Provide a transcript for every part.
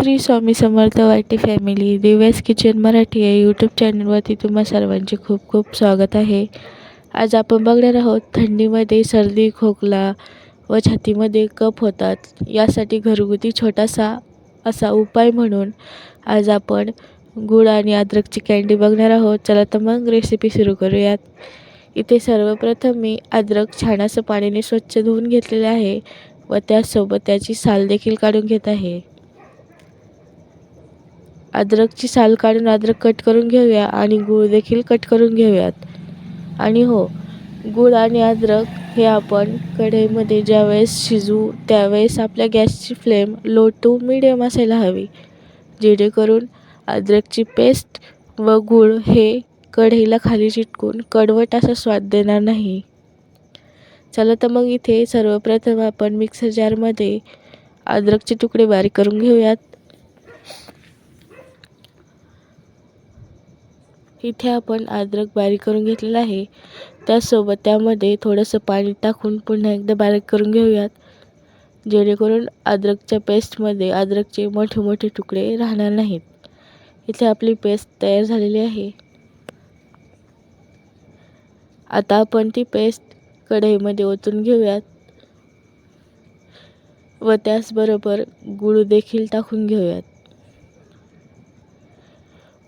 श्री स्वामी समर्थ वाटी family Divya's kitchen Marathi या YouTube चॅनलवरती तुम्हा सर्वांचे खूप खूप स्वागत आहे। आज आपण बघणार आहोत थंडीमध्ये सर्दी खोकला व छातीमध्ये कफ होतात, यासाठी घरगुती छोटासा असा उपाय म्हणून आज आपण गूळ आणि अद्रकची कँडी बघणार आहोत। चला तर मग रेसिपी सुरू करूयात। इथे सर्वप्रथम मी अद्रक छान असं पाण्याने स्वच्छ धुवून घेतलेले आहे व त्यासोबत त्याची साल देखील काढून घेत आहे। अद्रकची साल काढून अद्रक कट करून घेऊया आणि गूळ देखील कट करून घेऊयात। आणि हो, गूळ आणि अद्रक हे आपण कढईमध्ये ज्यावेळेस शिजवू त्यावेळेस आपल्या गॅसची फ्लेम लो टू मीडियम असायला हवी, जेणेकरून अद्रकची पेस्ट व गूळ हे कढईला खाली चिटकून कडवट असा स्वाद देणार नाही। चला तर मग इथे सर्वप्रथम आपण मिक्सर जारमध्ये अद्रकचे तुकडे बारीक करून घेऊयात। इथे आपण अद्रक बारीक करून घेतलेला आहे, त्यासोबत त्यामध्ये थोडंसं पाणी टाकून पुन्हा एकदा बारीक करून घेऊयात, जेणेकरून अद्रकच्या पेस्टमध्ये अद्रकचे मोठे मोठे तुकडे राहणार नाहीत। इथे आपली पेस्ट तयार झालेली आहे। आता आपण ती पेस्ट कढईमध्ये ओतून घेऊयात व त्याचबरोबर गूळ देखील टाकून घेऊयात।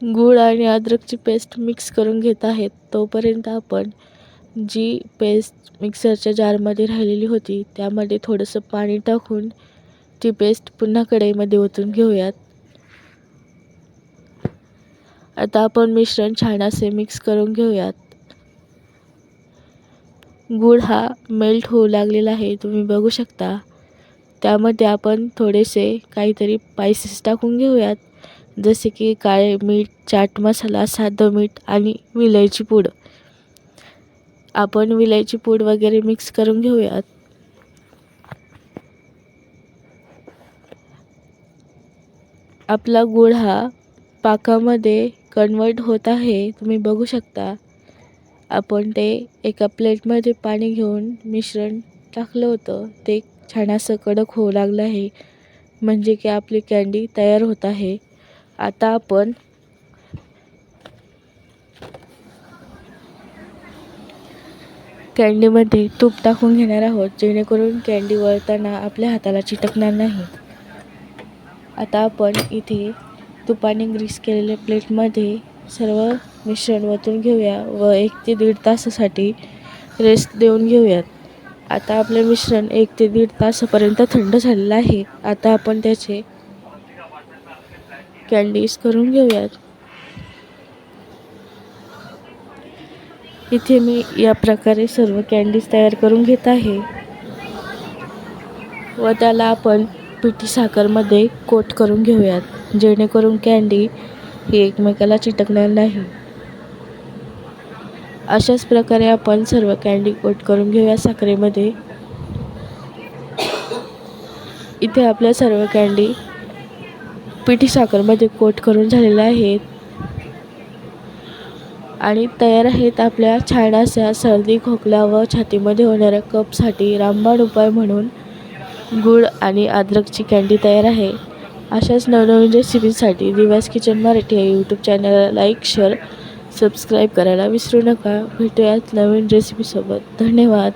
गूळ आणि अद्रकची पेस्ट मिक्स करून घेत आहेत, तोपर्यंत आपण जी पेस्ट मिक्सरच्या जारमध्ये राहिलेली होती त्यामध्ये थोडंसं पाणी टाकून ती पेस्ट पुन्हा कढईमध्ये ओतून घेऊयात। आता आपण मिश्रण छान असे मिक्स करून घेऊयात। गूळ हा मेल्ट होऊ लागलेला आहे, तुम्ही बघू शकता। त्यामध्ये आपण थोडेसे काहीतरी स्पाइसेस टाकून घेऊयात, जसे की काळे मीठ, चाट मसाला, साधं मीठ आणि विलायची पूड। आपण विलायची पूड वगैरे मिक्स करून घेऊयात। आपला गूळ हा पाकामध्ये कन्वर्ट होत आहे, तुम्ही बघू शकता। आपण ते एका प्लेटमध्ये पाणी घेऊन मिश्रण टाकलं होतं, ते छान असं कडक होऊ लागलं आहे, म्हणजे की आपली कँडी तयार होत आहे। आता आपण कँडीमध्ये तूप टाकून घेणार आहोत, जेणेकरून कँडी वळताना आपल्या हाताला चिटकणार नाही। आता आपण इथे तुपाने ग्रीस केलेल्या प्लेटमध्ये सर्व मिश्रण ओतून घेऊया व 1 ते 1.5 तासासाठी रेस्ट देऊन घेऊयात। आता आपले मिश्रण 1 ते 1.5 तासापर्यंत थंड झालेलं आहे। आता आपण त्याचे कँडीज करून घेऊयात। इथे मी या प्रकारे सर्व कँडीज तयार करून घेत आहे व त्याला आपण पिठी साखरमध्ये कोट करून घेऊयात, जेणेकरून कँडी ही एकमेकाला चिटकणार नाही। अशाच प्रकारे आपण सर्व कँडी कोट करून घेऊया साखरेमध्ये। इथे आपल्या सर्व कँडी पिठी साखरमध्ये कोट करून झालेल्या आहेत आणि तयार आहेत आपल्या छान अशा सर्दी खोकला व छातीमध्ये होणाऱ्या कफसाठी रामबाण उपाय म्हणून गूळ आणि अद्रकची कँडी तयार आहे। अशाच नवनवीन रेसिपीसाठी दिव्यास किचन मराठी या यूट्यूब चॅनलला लाईक, शेअर, सबस्क्राईब करायला विसरू नका। भेटूयात नवीन रेसिपीसोबत। धन्यवाद।